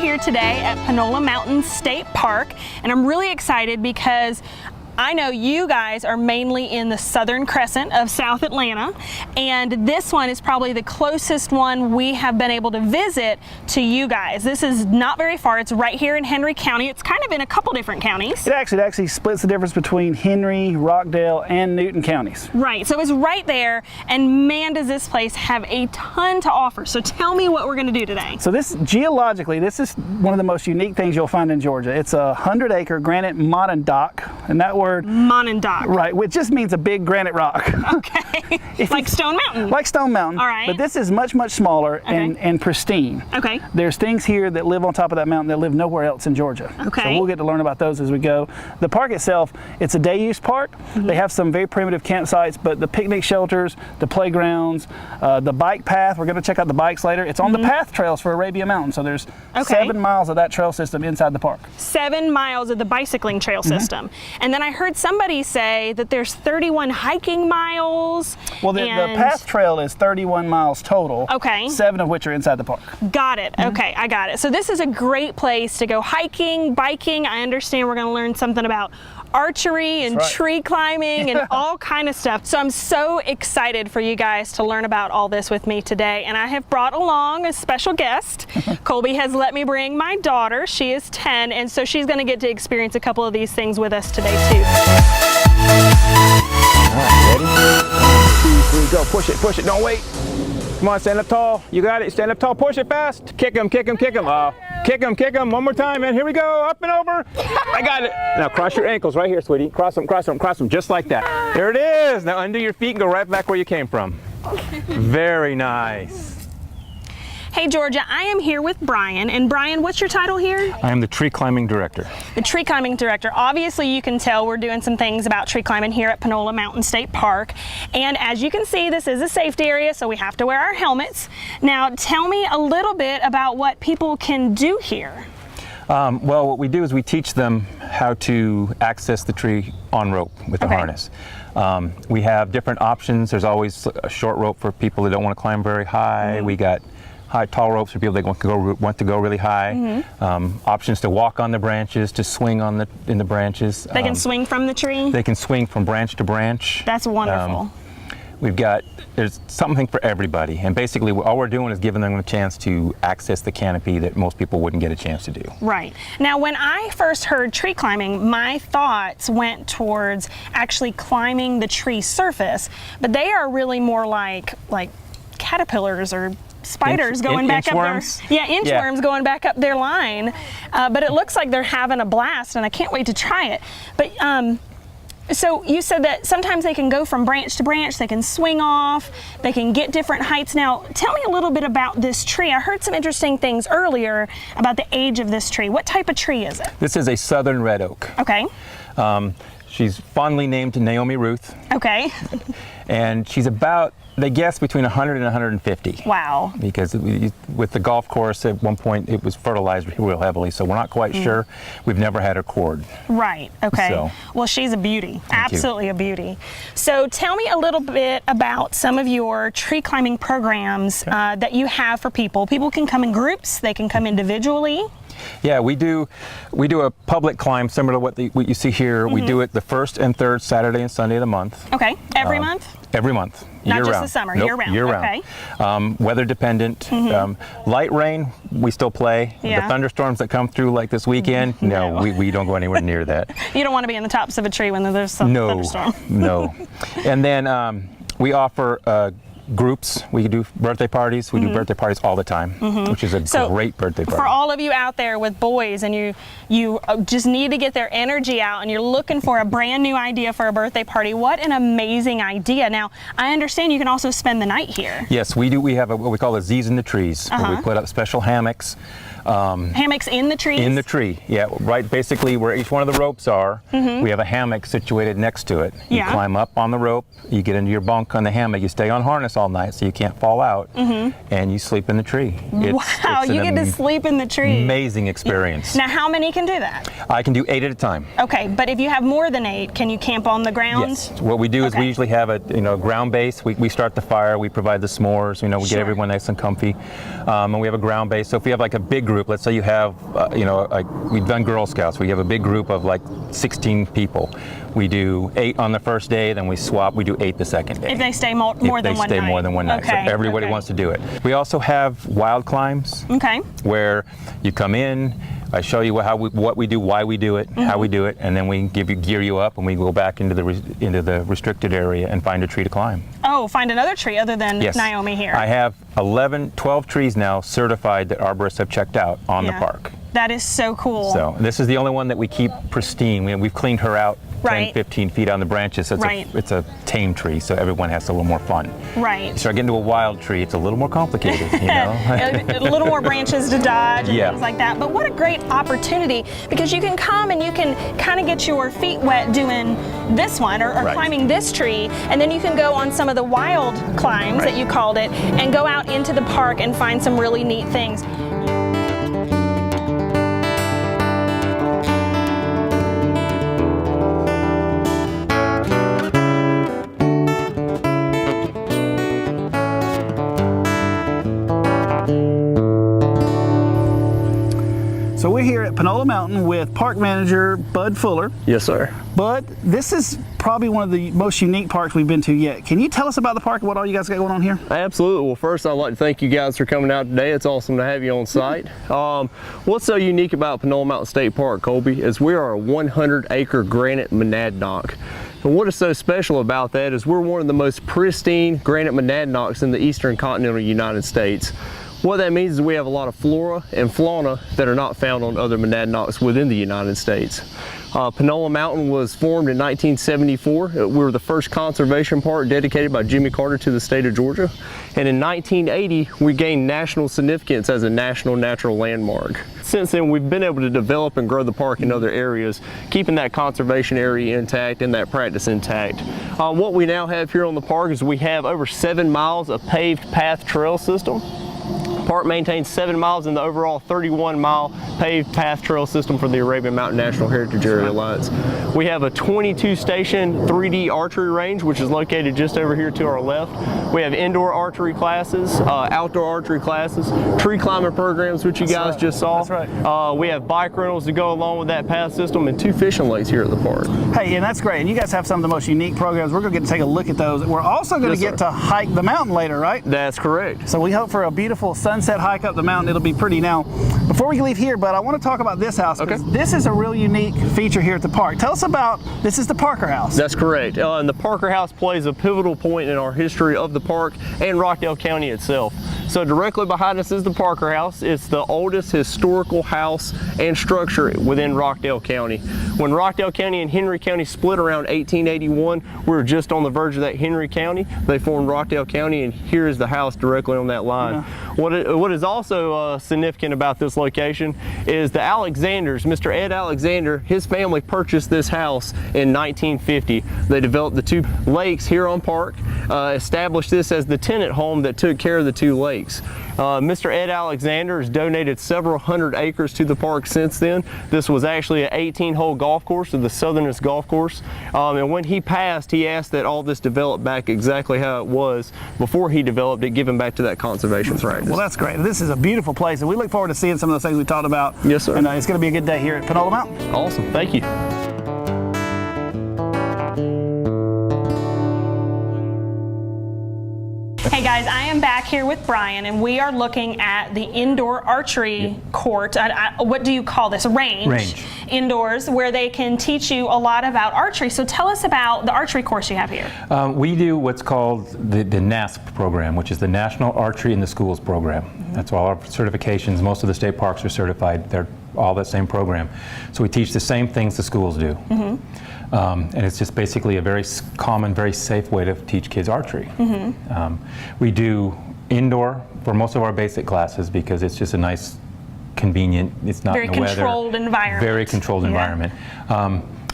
here today at Panola Mountain State Park, and I'm really excited because I know you guys are mainly in the southern crescent of South Atlanta, and this one is probably the closest one we have been able to visit to you guys. This is not very far. It's right here in Henry County. It's kind of in a couple different counties. It actually splits the difference between Henry, Rockdale, and Newton counties. Right, so it's right there, and man, does this place have a ton to offer. So tell me what we're going to do today. So geologically, this is one of the most unique things you'll find in Georgia. It's a 100-acre granite monadnock, and that word monadnock, right, which just means a big granite rock. Okay. Like Stone Mountain. Like Stone Mountain. All right. But this is much, much smaller and pristine. Okay. There's things here that live on top of that mountain that live nowhere else in Georgia. Okay. So we'll get to learn about those as we go. The park itself, it's a day use park. They have some very primitive campsites, but the picnic shelters, the playgrounds, the bike path, we're going to check out the bikes later. It's on the path trails for Arabia Mountain. So there's 7 miles of that trail system inside the park. 7 miles of the bicycling trail system. And then I heard somebody say that there's 31 hiking miles. Well, the path trail is 31 miles total. Okay. 7 of which are inside the park. Got it. Okay, I got it. So this is a great place to go hiking, biking. I understand we're going to learn something about archery and tree climbing and all kind of stuff. So I'm so excited for you guys to learn about all this with me today. And I have brought along a special guest. Colby has let me bring my daughter. She is 10, and so she's going to get to experience a couple of these things with us today too. All right, ready? 2, 3, go. Push it, don't wait. Come on, stand up tall. You got it, stand up tall, push it fast. Kick him. Kick him. One more time, man. Here we go, up and over. I got it. Now cross your ankles right here, sweetie. Cross them, just like that. There it is. Now undo your feet and go right back where you came from. Very nice. Hey Georgia, I am here with Brian, and Brian, what's your title here? I am the tree climbing director. The tree climbing director. Obviously you can tell we're doing some things about tree climbing here at Panola Mountain State Park, and as you can see, this is a safety area, so we have to wear our helmets. Now tell me a little bit about what people can do here. Well, what we do is we teach them how to access the tree on rope with the harness. We have different options. There's always a short rope for people that don't want to climb very high. We got tall ropes for people that want to go really high. Options to walk on the branches, to swing in the branches. They can swing from the tree? They can swing from branch to branch. That's wonderful. There's something for everybody, and basically all we're doing is giving them a chance to access the canopy that most people wouldn't get a chance to do. Right. Now when I first heard tree climbing, my thoughts went towards actually climbing the tree surface, but they are really more like caterpillars or spiders going back up inchworms going back up their line, but it looks like they're having a blast, and I can't wait to try it. But so you said that sometimes they can go from branch to branch, they can swing off, they can get different heights. Now tell me a little bit about this tree. I heard some interesting things earlier about the age of this tree. What type of tree is it? This is a southern red oak. Okay. She's fondly named Naomi Ruth. Okay. And she's about, they guess, between 100 and 150. Wow. Because with the golf course, at one point it was fertilized real heavily, so we're not quite sure. We've never had her cord. Right, okay. So, well, she's a beauty. Absolutely a beauty. So tell me a little bit about some of your tree climbing programs that you have for people. People can come in groups, they can come individually. Yeah, we do a public climb similar to what you see here. We do it the first and third Saturday and Sunday of the month. Okay, every month? Every month. Not just year-round. the summer, Nope, year-round. Year-round. Okay. Weather dependent. Light rain, we still play. Yeah. The thunderstorms that come through like this weekend, no, we don't go anywhere near that. You don't want to be in the tops of a tree when there's some thunderstorm. No. And then we offer groups. We can do birthday parties. We do birthday parties all the time, which is a great birthday party. For all of you out there with boys and you just need to get their energy out and you're looking for a brand new idea for a birthday party, what an amazing idea. Now, I understand you can also spend the night here. Yes, we do. We have what we call a Z's in the Trees, where we put up special hammocks. Hammocks in the trees? In the tree, yeah. Right, basically where each one of the ropes are, we have a hammock situated next to it. You climb up on the rope, you get into your bunk on the hammock, you stay on harness all night so you can't fall out, and you sleep in the tree. Wow, you get to sleep in the tree. Amazing experience. Now, how many can do that? I can do 8 at a time. Okay, but if you have more than 8, can you camp on the ground? Yes. What we do is we usually have a ground base. We start the fire, we provide the s'mores, we get everyone nice and comfy, and we have a ground base. So if we have like a big group, group, let's say you have, like we've done Girl Scouts, we have a big group of like 16 people. We do 8 on the first day, then we swap, we do 8 the second day. If they stay more than one night. If they stay more than one night. Okay. So everybody wants to do it. We also have wild climbs. Okay. Where you come in, I show you what we do, why we do it, how we do it, and then we gear you up, and we go back into the restricted area and find a tree to climb. Oh, find another tree other than Yes. Naomi here. I have 12 trees now certified that arborists have checked out on the park. That is so cool. So this is the only one that we keep pristine. We've cleaned her out 10, 15 feet on the branches. So it's a tame tree, so everyone has a little more fun. Right. You start getting to a wild tree, it's a little more complicated, you know? A little more branches to dodge and Yeah. things like that. But what a great opportunity, because you can come and you can kind of get your feet wet doing this one or climbing this tree, and then you can go on some of the wild climbs that you called it and go out into the park and find some really neat things. So we're here at Panola Mountain with park manager Bud Fuller. Yes, sir. Bud, this is probably one of the most unique parks we've been to yet. Can you tell us about the park and what all you guys got going on here? Absolutely. Well, first I'd like to thank you guys for coming out today. It's awesome to have you on site. What's so unique about Panola Mountain State Park, Colby, is we are a 100-acre granite monadnock. And what is so special about that is we're one of the most pristine granite monadnocks in the eastern continental United States. What that means is we have a lot of flora and fauna that are not found on other monadnocks within the United States. Panola Mountain was formed in 1974. We were the first conservation park dedicated by Jimmy Carter to the state of Georgia. And in 1980, we gained national significance as a national natural landmark. Since then, we've been able to develop and grow the park in other areas, keeping that conservation area intact and that practice intact. What we now have here on the park is we have over 7 miles of paved path trail system. The park maintains 7 miles in the overall 31-mile paved path trail system for the Arabian Mountain National Heritage Area Alliance. We have a 22-station 3D archery range, which is located just over here to our left. We have indoor archery classes, outdoor archery classes, tree climbing programs, which you guys just saw. That's right. We have bike rentals to go along with that path system and 2 fishing lakes here at the park. Hey, and that's great. And you guys have some of the most unique programs. We're going to get to take a look at those. We're also going to get to hike the mountain later, right? That's correct. So we hope for a beautiful sunset hike up the mountain. It'll be pretty. Now, before we leave here, but I want to talk about this house. Okay. This is a real unique feature here at the park. Tell us about, this is the Parker House. That's correct. And the Parker House plays a pivotal point in our history of the park and Rockdale County itself. So directly behind us is the Parker House. It's the oldest historical house and structure within Rockdale County. When Rockdale County and Henry County split around 1881, we were just on the verge of that Henry County. They formed Rockdale County, and here is the house directly on that line. Yeah. What is also significant about this location is the Alexanders, Mr. Ed Alexander, his family purchased this house in 1950. They developed the 2 lakes here on Park, established this as the tenant home that took care of the 2 lakes. Mr. Ed Alexander has donated several hundred acres to the park since then. This was actually an 18-hole golf course, the Southernest golf course. And when he passed, he asked that all this develop back exactly how it was before he developed it, giving back to that conservation practice. Well, that's great. This is a beautiful place, and we look forward to seeing some of those things we talked about. Yes, sir. And it's going to be a good day here at Panola Mountain. Awesome. Thank you. Hey guys, I am back here with Brian, and we are looking at the indoor archery court. What do you call this? Range. Indoors, where they can teach you a lot about archery. So tell us about the archery course you have here. We do what's called the NASP program, which is the National Archery in the Schools program. That's all our certifications. Most of the state parks are certified. They're all that same program. So we teach the same things the schools do. And it's just basically a very common, very safe way to teach kids archery. We do indoor for most of our basic classes because it's just a nice, convenient, it's not in the weather. Very controlled environment. Very controlled environment.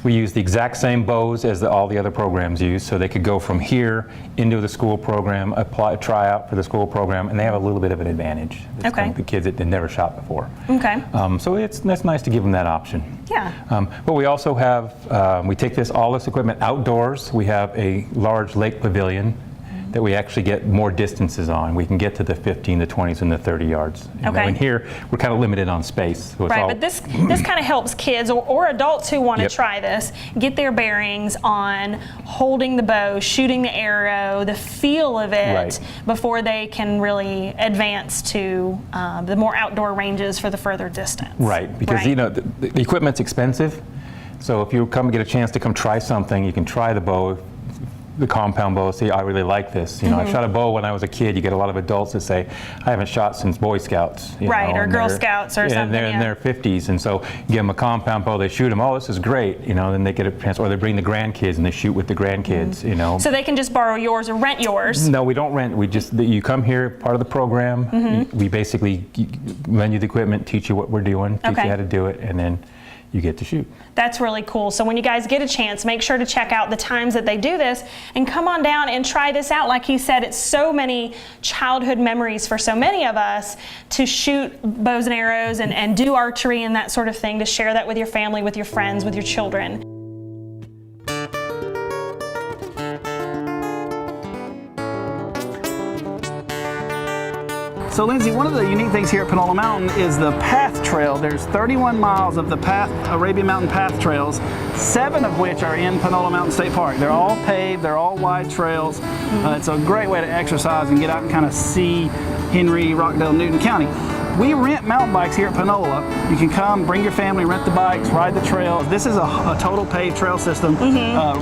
We use the exact same bows as all the other programs use, so they could go from here into the school program, try out for the school program, and they have a little bit of an advantage. Okay. The kids that had never shot before. Okay. So that's nice to give them that option. Yeah. But we also have, we take all this equipment outdoors. We have a large lake pavilion that we actually get more distances on. We can get to the 15, the 20s, and the 30 yards. And Okay. in here, we're kind of limited on space. So it's Right, all, but this kind of helps kids or adults who want to Yep. try this get their bearings on holding the bow, shooting the arrow, the feel of it Right. before they can really advance to the more outdoor ranges for the further distance. Right, because Right. you know the equipment's expensive. So if you come get a chance to come try something, you can try the bow, the compound bow. See, I really like this. You know, Mm-hmm. I shot a bow when I was a kid. You get a lot of adults that say, I haven't shot since Boy Scouts. You Right, know, or and Girl they're- Scouts or and something, They're in yeah. their 50s, and so you give them a compound bow, they shoot them. Oh, this is great. You know, then they get a chance, or they bring the grandkids and they shoot with the grandkids. You know. Mm-hmm. So they can just borrow yours or rent yours. No, we don't rent. We just you come here, part of the program. Mm-hmm. We basically lend you the equipment, teach you what we're doing, teach Okay. you how to do it, and then you get to shoot. That's really cool. So when you guys get a chance, make sure to check out the times that they do this and come on down and try this out. Like he said, it's so many childhood memories for so many of us to shoot bows and arrows and do archery and that sort of thing, to share that with your family, with your friends, with your children. So Lindsay, one of the unique things here at Panola Mountain is the path trail. There's 31 miles of the path, Arabian Mountain path trails, 7 of which are in Panola Mountain State Park. They're all paved, they're all wide trails. It's a great way to exercise and get out and kind of see Henry, Rockdale, Newton County. We rent mountain bikes here at Panola. You can come, bring your family, rent the bikes, ride the trails. This is a total paved trail system,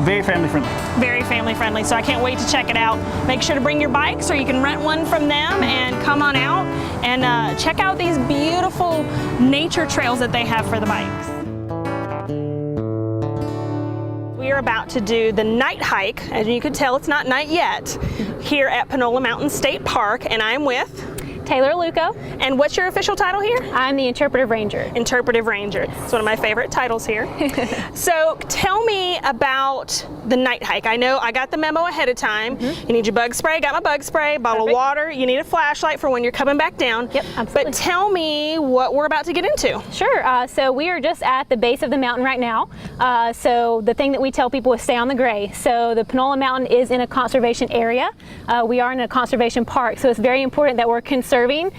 very family friendly. Very family friendly, so I can't wait to check it out. Make sure to bring your bikes, or you can rent one from them and come on out and check out these beautiful nature trails that they have for the bikes. We are about to do the night hike. As you can tell, it's not night yet, here at Panola Mountain State Park, and I'm with Taylor Luco. And what's your official title here? I'm the interpretive ranger. Interpretive Ranger. It's one of my favorite titles here. So tell me about the night hike. I know I got the memo ahead of time. You need your bug spray, got my bug spray, bottle of Perfect. water. You need a flashlight for when you're coming back down. Yep, absolutely. But tell me what we're about to get into. Sure, so we are just at the base of the mountain right now. So the thing that we tell people is stay on the gray. So the Panola Mountain is in a conservation area. We are in a conservation park, so it's very important that we're conserving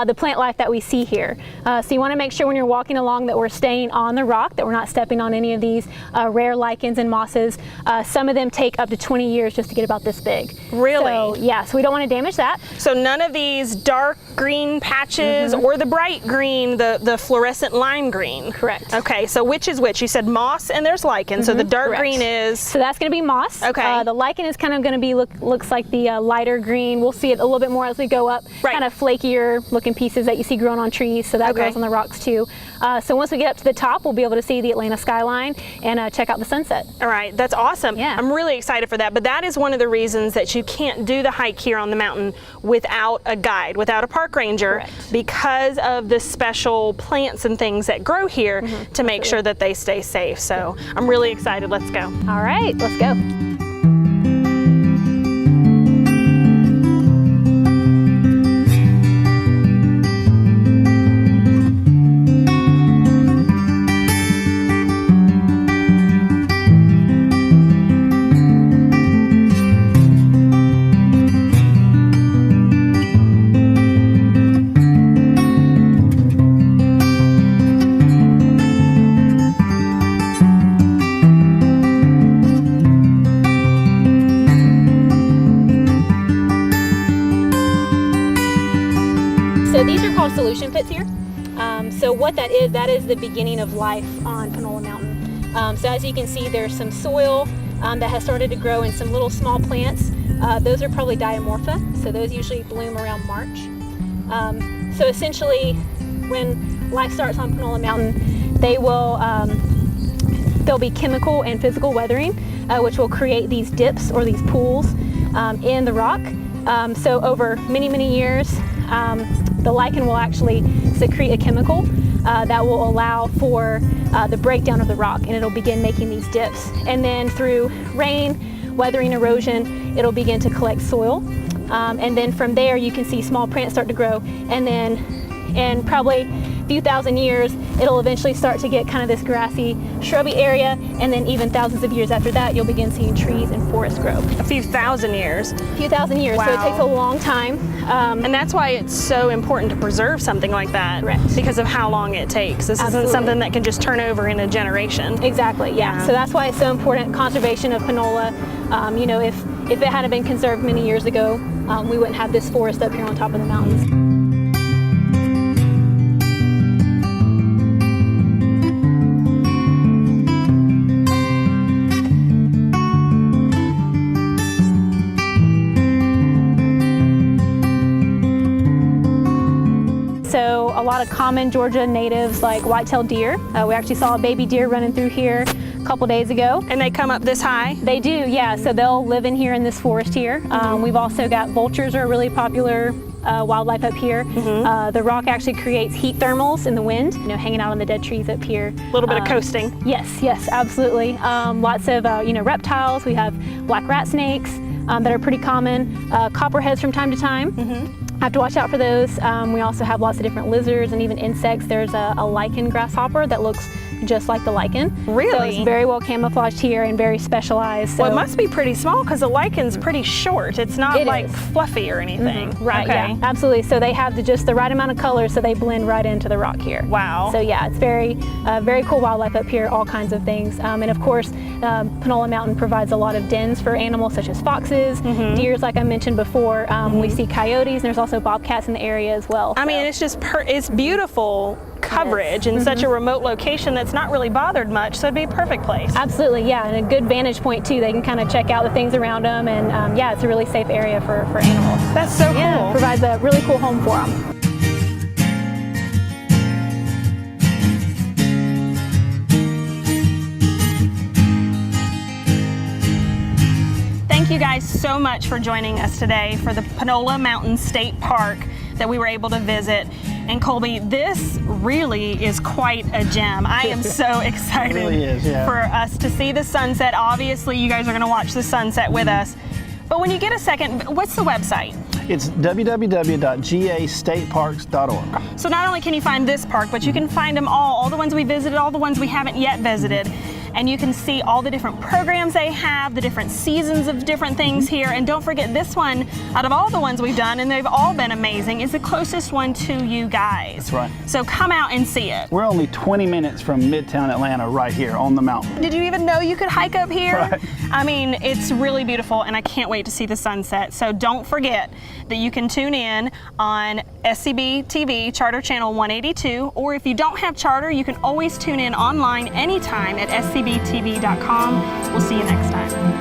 the plant life that we see here. So you want to make sure when you're walking along that we're staying on the rock, that we're not stepping on any of these rare lichens and mosses. Some of them take up to 20 years just to get about this big. Really? So, yeah, so we don't want to damage that. So none of these dark green patches or the bright green, the fluorescent lime green. Correct. Okay, so which is which? You said moss and there's lichen, so the dark Correct. green is... So that's going to be moss. Okay. The lichen is kind of going to be looks like the lighter green. We'll see it a little bit more as we go up. Right. Kind of flakier looking pieces that you see growing on trees. So that Okay. grows on the rocks too. So once we get up to the top, we'll be able to see the Atlanta skyline and check out the sunset. All right, that's awesome. Yeah. I'm really excited for that, but that is one of the reasons that you can't do the hike here on the mountain without a guide, without a park ranger, Correct. because of the special plants and things that grow here to make sure that they stay safe. So I'm really excited. Let's go. All right, let's go. So these are called solution pits here. So what that is the beginning of life on Panola Mountain. So as you can see, there's some soil that has started to grow and some little small plants. Those are probably diamorpha, so those usually bloom around March. So essentially, when life starts on Panola Mountain, there'll be chemical and physical weathering, which will create these dips or these pools in the rock. So over many, many years, the lichen will actually secrete a chemical that will allow for the breakdown of the rock, and it'll begin making these dips. And then through rain, weathering, erosion, it'll begin to collect soil. And then from there, you can see small plants start to grow. And then in probably few thousand years, it'll eventually start to get kind of this grassy, shrubby area, and then even thousands of years after that, you'll begin seeing trees and forests grow. A few thousand years. A few thousand years, so it Wow. takes a long time. And that's why it's so important to preserve something like that. Correct. Because of how long it takes. This Absolutely. isn't something that can just turn over in a generation. Exactly, yeah. So that's why it's so important, conservation of Panola. You know, if it hadn't been conserved many years ago, we wouldn't have this forest up here on top of the mountains. So a lot of common Georgia natives like white-tailed deer. We actually saw a baby deer running through here a couple days ago. And they come up this high? They do, yeah. So they'll live in here in this forest here. We've also got vultures are a really popular wildlife up here. The rock actually creates heat thermals in the wind, you know, hanging out on the dead trees up here. A little bit of coasting. Yes, absolutely. Lots of, you know, reptiles. We have black rat snakes that are pretty common. Copperheads from time to time. Have to watch out for those. We also have lots of different lizards and even insects. There's a lichen grasshopper that looks just like the lichen. Really? So it's very well camouflaged here and very specialized. So Well, it must be pretty small because the lichen's pretty short. It's not It like is. fluffy or anything. Right, Okay. yeah, absolutely. So they have just the right amount of color so they blend right into the rock here. Wow. So yeah, it's very cool wildlife up here, all kinds of things. And of course, Panola Mountain provides a lot of dens for animals such as foxes, deers like I mentioned before. We see coyotes and there's also bobcats in the area as well. I mean, So- it's just it's beautiful coverage in such a remote location that's not really bothered much, so it'd be a perfect place. Absolutely, yeah, and a good vantage point too. They can kind of check out the things around them, and yeah, it's a really safe area for animals. That's so Yeah, cool. provides a really cool home for them. Thank you guys so much for joining us today for the Panola Mountain State Park that we were able to visit. And Colby, this really is quite a gem. I am so excited really is, yeah. for us to see the sunset. Obviously, you guys are going to watch the sunset with us. But when you get a second, what's the website? It's www.gastateparks.org. So not only can you find this park, but you can find them all the ones we visited, all the ones we haven't yet visited. And you can see all the different programs they have, the different seasons of different things here. And don't forget, this one, out of all the ones we've done, and they've all been amazing, is the closest one to you guys. That's right. So come out and see it. We're only 20 minutes from Midtown Atlanta right here on the mountain. Did you even know you could hike up here? Right. I mean, it's really beautiful, and I can't wait to see the sunset. So don't forget that you can tune in on SCB TV, Charter Channel 182, or if you don't have Charter, you can always tune in online anytime at scbtv.com. We'll see you next time.